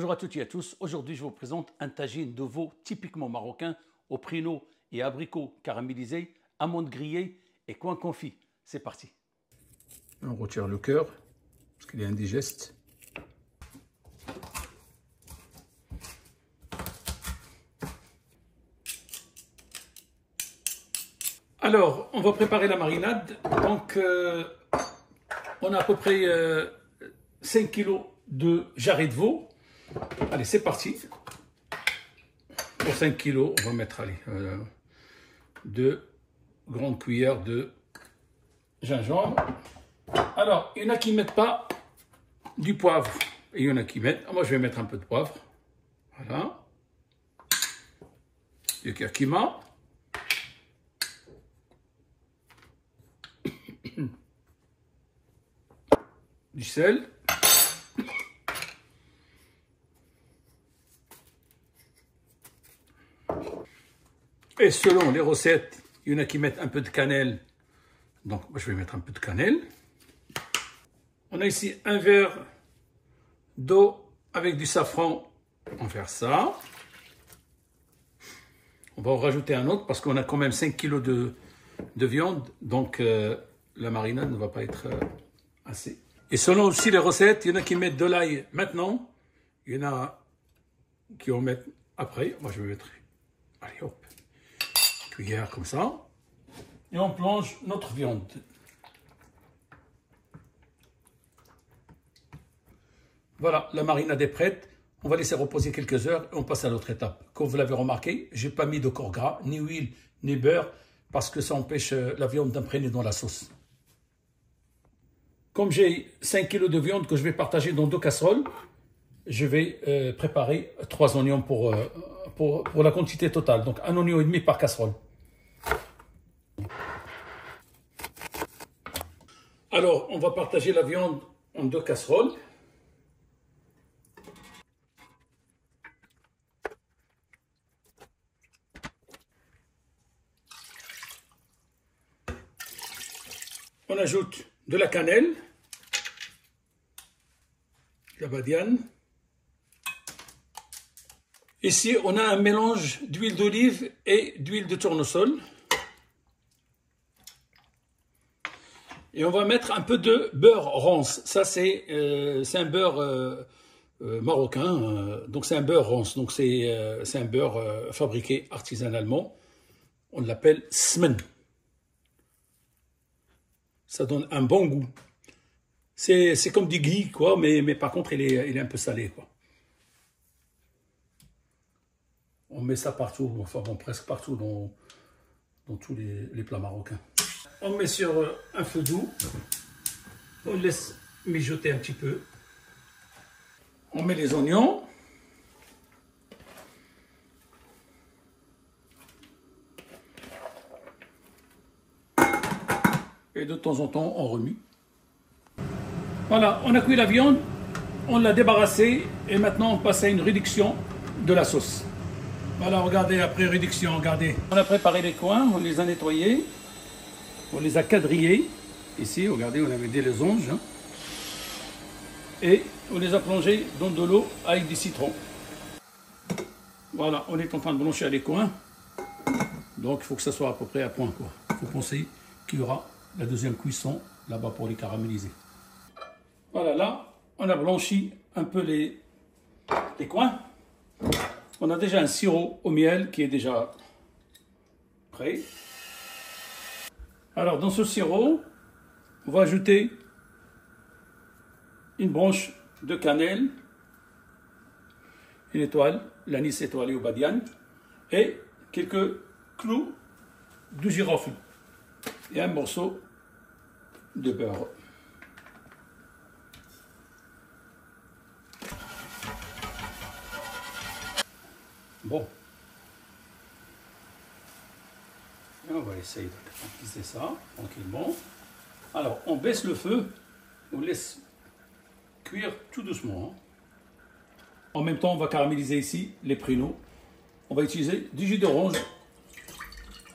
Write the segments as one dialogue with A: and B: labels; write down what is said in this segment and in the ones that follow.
A: Bonjour à toutes et à tous. Aujourd'hui, je vous présente un tagine de veau typiquement marocain au pruneaux et abricots caramélisés, amandes grillées et coin confit. C'est parti. On retire le cœur parce qu'il est indigeste. Alors, on va préparer la marinade. Donc, on a à peu près 5 kg de jarret de veau. Allez, c'est parti. Pour 5 kg, on va mettre 2 grandes cuillères de gingembre. Alors, il y en a qui ne mettent pas du poivre. Et il y en a qui mettent. Moi, je vais mettre un peu de poivre. Voilà. Du curcuma. Du sel. Et selon les recettes, il y en a qui mettent un peu de cannelle. Donc, moi, je vais mettre un peu de cannelle. On a ici un verre d'eau avec du safran. On va faire ça. On va en rajouter un autre parce qu'on a quand même 5 kg de viande. Donc, la marinade ne va pas être assez. Et selon aussi les recettes, il y en a qui mettent de l'ail maintenant. Il y en a qui en mettent après. Moi, je vais mettre... Allez, hop. Cuillère comme ça. Et on plonge notre viande. Voilà, la marinade est prête. On va laisser reposer quelques heures et on passe à l'autre étape. Comme vous l'avez remarqué, je n'ai pas mis de corps gras, ni huile, ni beurre, parce que ça empêche la viande d'imprégner dans la sauce. Comme j'ai 5 kg de viande que je vais partager dans 2 casseroles, je vais préparer 3 oignons pour la quantité totale. Donc 1,5 oignon par casserole. Alors, on va partager la viande en 2 casseroles. On ajoute de la cannelle, de la badiane. Ici, on a un mélange d'huile d'olive et d'huile de tournesol. Et on va mettre un peu de beurre ronce. Ça, c'est un beurre marocain. Donc, c'est un beurre ronce. Donc, c'est un beurre fabriqué artisanalement. On l'appelle smen. Ça donne un bon goût. C'est comme du ghee, quoi, mais par contre, il est un peu salé, quoi. On met ça partout, enfin bon, presque partout dans tous les plats marocains. On met sur un feu doux. On laisse mijoter un petit peu. On met les oignons. Et de temps en temps, on remue. Voilà, on a cuit la viande, on l'a débarrassée et maintenant on passe à une réduction de la sauce. Voilà, regardez, après réduction, regardez. On a préparé les coins, on les a nettoyés, on les a quadrillés. Ici, regardez, on avait des losanges. Hein, et on les a plongés dans de l'eau avec du citron. Voilà, on est en train de blanchir les coins. Donc, il faut que ça soit à peu près à point, quoi. Il faut penser qu'il y aura la deuxième cuisson là-bas pour les caraméliser. Voilà, là, on a blanchi un peu les coins. On a déjà un sirop au miel qui est déjà prêt. Alors, dans ce sirop, on va ajouter une branche de cannelle, une étoile, l'anis étoilé au badiane, et quelques clous de girofle et un morceau de beurre. Bon. Et on va essayer de tranquilliser ça tranquillement. Alors, on baisse le feu, on laisse cuire tout doucement. En même temps, on va caraméliser ici les pruneaux. On va utiliser du jus d'orange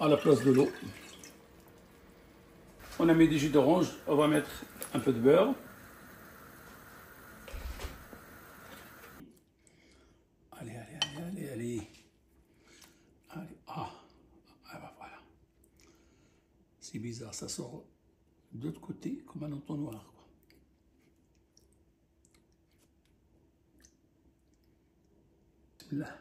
A: à la place de l'eau. On a mis du jus d'orange, on va mettre un peu de beurre. C'est bizarre, ça sort de l'autre côté comme un entonnoir, quoi. Là.